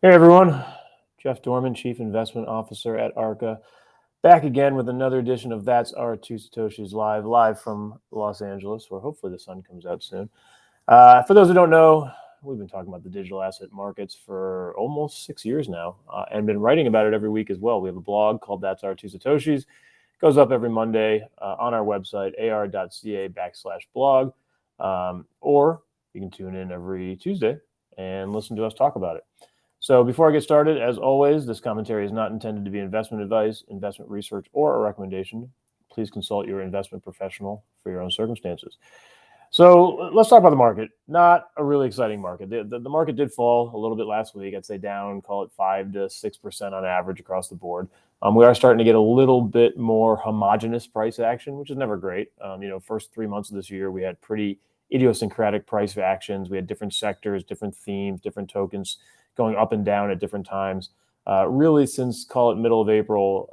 Hey everyone, Jeff Dorman, Chief Investment Officer at ARCA, back again with another edition of That's Our Two Satoshis live from Los Angeles, where hopefully the sun comes out soon. For those who don't know, we've been talking about the digital asset markets for almost 6 years now, and been writing about it every week as well. We have a blog called That's Our Two Satoshis. It goes up every Monday on our website, ar.ca/blog, or you can tune in every Tuesday and listen to us talk about it. So before I get started, as always, this commentary is not intended to be investment advice, investment research, or a recommendation. Please consult your investment professional for your own circumstances. So let's talk about the market. Not a really exciting market. The market did fall a little bit last week. I'd say down, call it 5 to 6% on average across the board. We are starting to get a little bit more homogenous price action, which is never great. First 3 months of this year, we had pretty idiosyncratic price actions. We had different sectors, different themes, different tokens going up and down at different times. Really, since call it middle of April,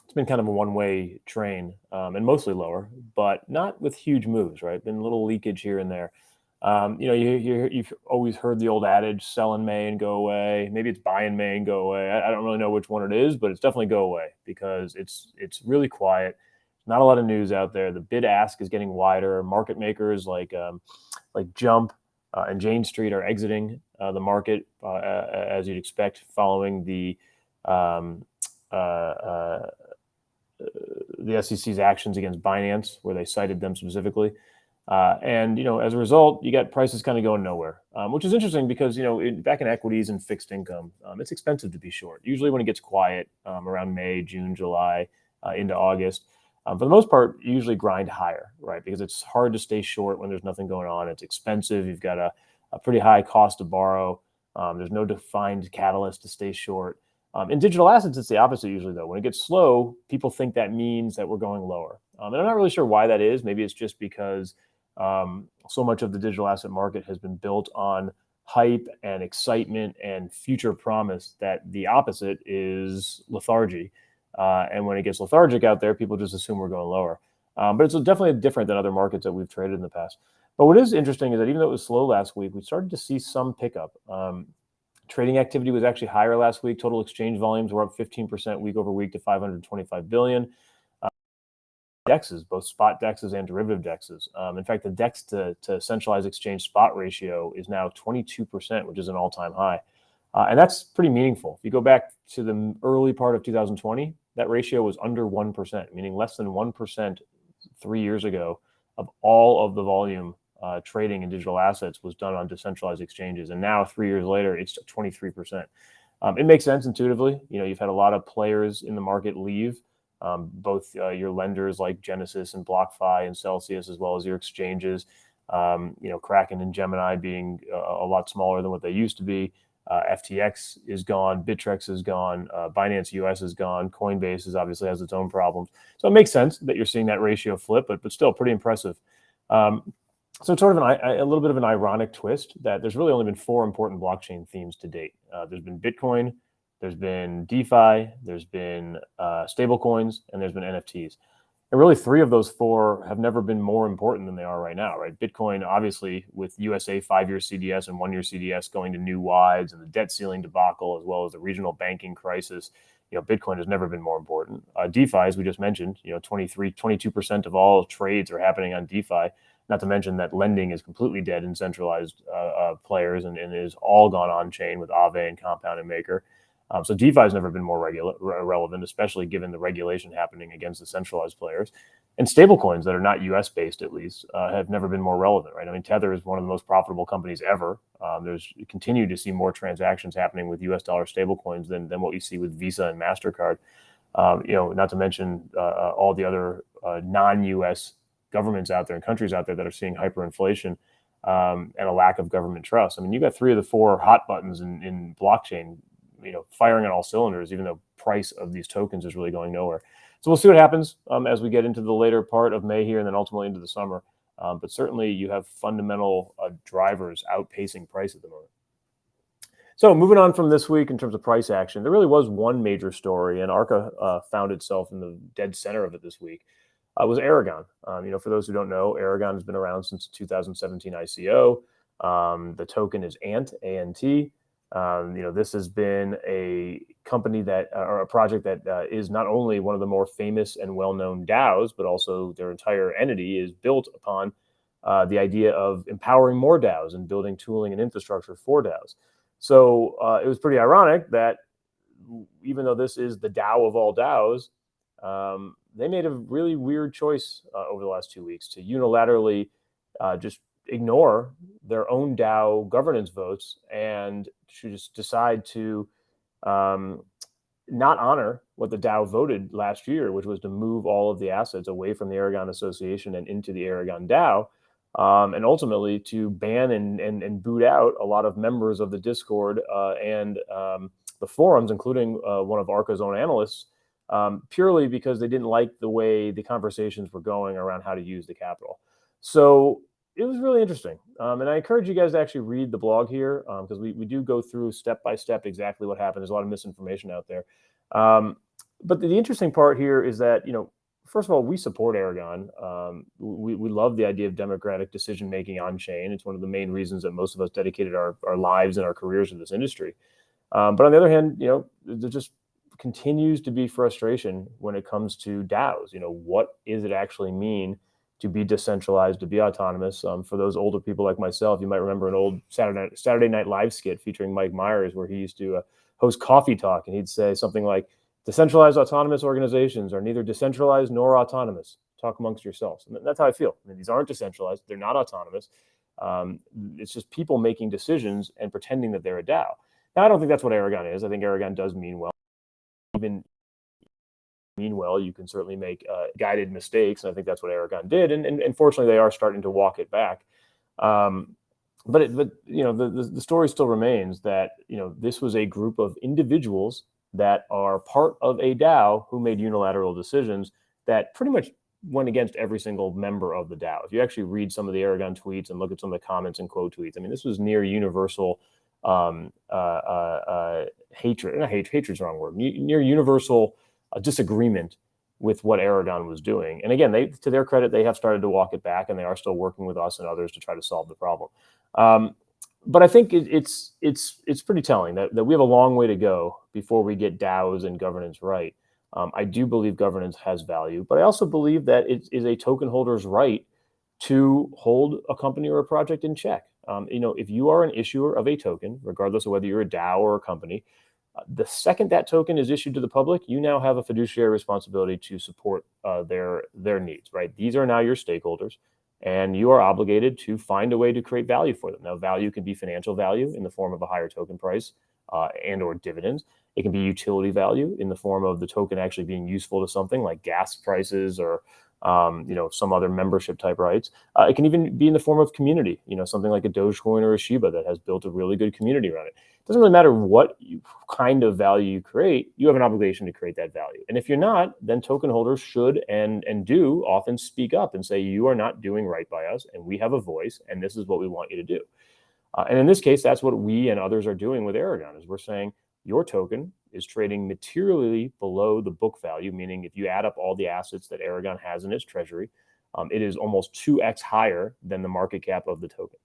it's been kind of a one-way train, and mostly lower, but not with huge moves, right? Been a little leakage here and there. You've always heard the old adage, sell in May and go away. Maybe it's buy in May and go away. I don't really know which one it is, but it's definitely go away because it's really quiet. Not a lot of news out there. The bid ask is getting wider. Market makers like Jump and Jane Street are exiting the market as you'd expect following the SEC's actions against Binance, where they cited them specifically. And as a result, you got prices kind of going nowhere, which is interesting because, back in equities and fixed income, it's expensive to be short. Usually when it gets quiet around May, June, July, into August, for the most part, you usually grind higher, right? Because it's hard to stay short when there's nothing going on. It's expensive. You've got a pretty high cost to borrow. There's no defined catalyst to stay short. In digital assets, it's the opposite usually, though. When it gets slow, people think that means that we're going lower. And I'm not really sure why that is. Maybe it's just because so much of the digital asset market has been built on hype and excitement and future promise that the opposite is lethargy. And when it gets lethargic out there, people just assume we're going lower. But it's definitely different than other markets that we've traded in the past. But what is interesting is that even though it was slow last week, we started to see some pickup. Trading activity was actually higher last week. Total exchange volumes were up 15% week over week to 525 billion. DEXs, both spot DEXs and derivative DEXs. In fact, the DEX to centralized exchange spot ratio is now 22%, which is an all-time high. And that's pretty meaningful. If you go back to the early part of 2020, that ratio was under 1%, meaning less than 1% 3 years ago of all of the volume trading in digital assets was done on decentralized exchanges. And now 3 years later, it's 23%. It makes sense intuitively. You've had a lot of players in the market leave, both your lenders like Genesis and BlockFi and Celsius, as well as your exchanges, Kraken and Gemini being a lot smaller than what they used to be. FTX is gone, Bittrex is gone, Binance US is gone, Coinbase obviously has its own problems. So it makes sense that you're seeing that ratio flip, but still pretty impressive. So it's sort of a little bit of an ironic twist that there's really only been 4 important blockchain themes to date. There's been Bitcoin, there's been DeFi, there's been stable coins, and there's been NFTs. And really 3 of those 4 have never been more important than they are right now, right? Bitcoin, obviously, with USA 5-year CDS and 1-year CDS going to new wides and the debt ceiling debacle, as well as the regional banking crisis, Bitcoin has never been more important. DeFi, as we just mentioned, 22% of all trades are happening on DeFi. Not to mention that lending is completely dead in centralized players and is all gone on-chain with Aave and Compound and Maker. So DeFi has never been more relevant, especially given the regulation happening against the centralized players. And stablecoins that are not US-based, at least, have never been more relevant, right? I mean, Tether is one of the most profitable companies ever. You continue to see more transactions happening with US dollar stablecoins than what you see with Visa and MasterCard. Not to mention all the other non-US governments out there and countries out there that are seeing hyperinflation and a lack of government trust. I mean, you got 3 of the 4 hot buttons in blockchain, firing on all cylinders, even though price of these tokens is really going nowhere. So we'll see what happens as we get into the later part of May here and then ultimately into the summer. But certainly you have fundamental drivers outpacing price at the moment. So moving on from this week in terms of price action, there really was one major story, and ARCA found itself in the dead center of it this week. Was Aragon. For those who don't know, Aragon has been around since 2017 ICO. The token is ANT, A-N-T. This has been a company that, or a project that is not only one of the more famous and well-known DAOs, but also their entire entity is built upon the idea of empowering more DAOs and building tooling and infrastructure for DAOs. So it was pretty ironic that even though this is the DAO of all DAOs, they made a really weird choice over the last 2 weeks to unilaterally just ignore their own DAO governance votes and to just decide to um, not honor what the DAO voted last year, which was to move all of the assets away from the Aragon Association and into the Aragon DAO, and ultimately to ban and boot out a lot of members of the Discord and the forums, including one of Arca's own analysts, purely because they didn't like the way the conversations were going around how to use the capital. So it was really interesting. And I encourage you guys to actually read the blog here because we do go through step by step exactly what happened. There's a lot of misinformation out there. But the interesting part here is that, first of all, we support Aragon. We love the idea of democratic decision making on chain. It's one of the main reasons that most of us dedicated our lives and our careers to this industry. But on the other hand, there just continues to be frustration when it comes to DAOs. What does it actually mean to be decentralized, to be autonomous? For those older people like myself, you might remember an old Saturday Night Live skit featuring Mike Myers, where he used to host Coffee Talk, and he'd say something like, "Decentralized autonomous organizations are neither decentralized nor autonomous. Talk amongst yourselves." And that's how I feel. These aren't decentralized. They're not autonomous. It's just people making decisions and pretending that they're a DAO. Now, I don't think that's what Aragon is. I think Aragon does mean well. Even mean well, you can certainly make guided mistakes, and I think that's what Aragon did. And fortunately, they are starting to walk it back. But the story still remains that this was a group of individuals that are part of a DAO who made unilateral decisions that pretty much went against every single member of the DAO. If you actually read some of the Aragon tweets and look at some of the comments and quote tweets, this was near universal hatred. Not hatred, hatred's the wrong word. Near universal disagreement with what Aragon was doing. And again, to their credit, they have started to walk it back, and they are still working with us and others to try to solve the problem. But I think it's pretty telling that we have a long way to go before we get DAOs and governance right. I do believe governance has value, but I also believe that it is a token holder's right to hold a company or a project in check. If you are an issuer of a token, regardless of whether you're a DAO or a company, the second that token is issued to the public, you now have a fiduciary responsibility to support their needs, right? These are now your stakeholders, and you are obligated to find a way to create value for them. Now, value can be financial value in the form of a higher token price and or dividends. It can be utility value in the form of the token actually being useful to something like gas prices or some other membership type rights. It can even be in the form of community, something like a Dogecoin or a Shiba that has built a really good community around it. It doesn't really matter what kind of value you create, you have an obligation to create that value. And if you're not, then token holders should and do often speak up and say, you are not doing right by us, and we have a voice, and this is what we want you to do. And in this case, that's what we and others are doing with Aragon, is we're saying your token is trading materially below the book value, meaning if you add up all the assets that Aragon has in its treasury, it is almost 2x higher than the market cap of the token.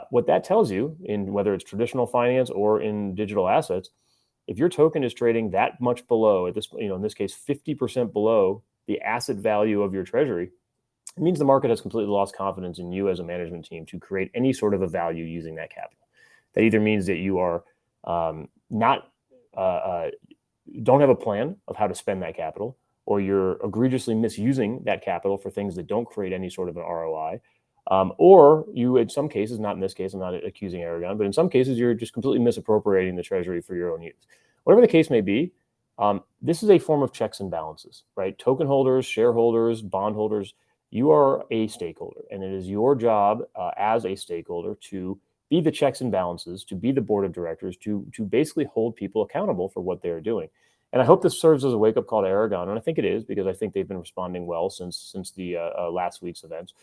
What that tells you, in whether it's traditional finance or in digital assets, if your token is trading that much below, at this, in this case, 50% below the asset value of your treasury, it means the market has completely lost confidence in you as a management team to create any sort of a value using that capital. That either means that you are don't have a plan of how to spend that capital, or you're egregiously misusing that capital for things that don't create any sort of an ROI. Or you, in some cases, not in this case, I'm not accusing Aragon, but in some cases, you're just completely misappropriating the treasury for your own use. Whatever the case may be, this is a form of checks and balances, right? Token holders, shareholders, bondholders, you are a stakeholder, and it is your job as a stakeholder to be the checks and balances, to be the board of directors, to basically hold people accountable for what they're doing. And I hope this serves as a wake-up call to Aragon, and I think it is, because I think they've been responding well since the last week's events.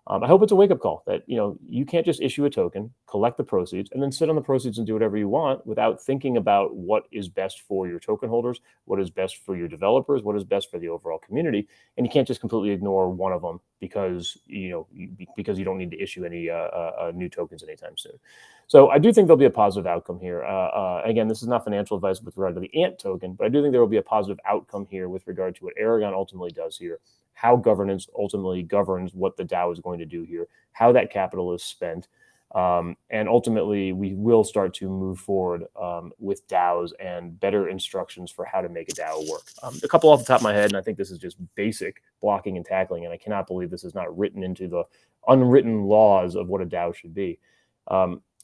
I hope it's a wake-up call that, you can't just issue a token, collect the proceeds, and then sit on the proceeds and do whatever you want without thinking about what is best for your token holders, what is best for your developers, what is best for the overall community. And you can't just completely ignore one of them because because you don't need to issue any new tokens anytime soon. So I do think there'll be a positive outcome here. Again, this is not financial advice with regard to the ANT token, but I do think there will be a positive outcome here with regard to what Aragon ultimately does here, how governance ultimately governs what the DAO is going to do here, how that capital is spent. And ultimately, we will start to move forward with DAOs and better instructions for how to make a DAO work. A couple off the top of my head, and I think this is just basic blocking and tackling, and I cannot believe this is not written into the unwritten laws of what a DAO should be.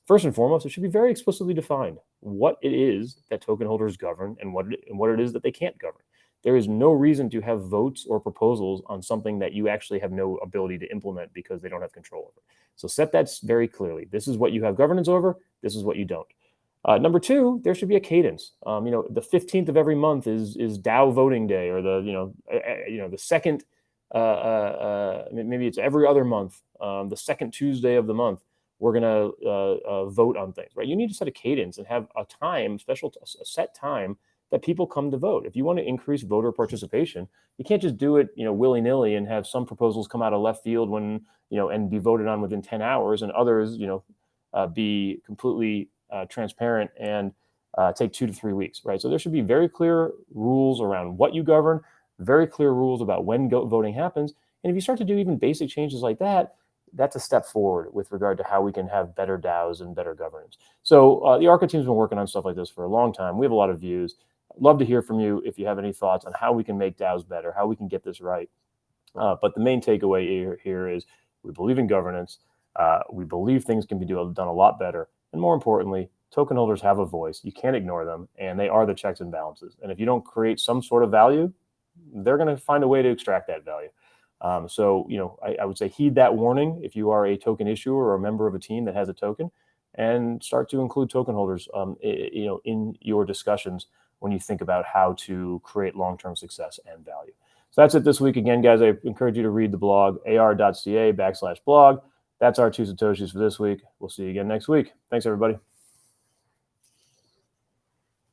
First and foremost, it should be very explicitly defined what it is that token holders govern and what it is that they can't govern. There is no reason to have votes or proposals on something that you actually have no ability to implement because they don't have control over. So set that very clearly. This is what you have governance over. This is what you don't. Number two, there should be a cadence. The 15th of every month is DAO voting day, or the second. Maybe it's every other month. The second Tuesday of the month, we're gonna vote on things. Right? You need to set a cadence and have a time, a set time that people come to vote. If you want to increase voter participation, you can't just do it, willy-nilly and have some proposals come out of left field when, and be voted on within 10 hours and others, be completely transparent and take 2 to 3 weeks, right? So there should be very clear rules around what you govern, very clear rules about when voting happens. And if you start to do even basic changes like that, that's a step forward with regard to how we can have better DAOs and better governance. So the ARCA team's been working on stuff like this for a long time. We have a lot of views. Love to hear from you if you have any thoughts on how we can make DAOs better, how we can get this right. But the main takeaway here is we believe in governance. We believe things can be done a lot better. And more importantly, token holders have a voice. You can't ignore them, and they are the checks and balances. And if you don't create some sort of value, they're going to find a way to extract that value. So I would say heed that warning if you are a token issuer or a member of a team that has a token, and start to include token holders in your discussions when you think about how to create long-term success and value. So that's it this week. Again, guys, I encourage you to read the blog, ar.ca/blog. That's our 2 Satoshis for this week. We'll see you again next week. Thanks, everybody.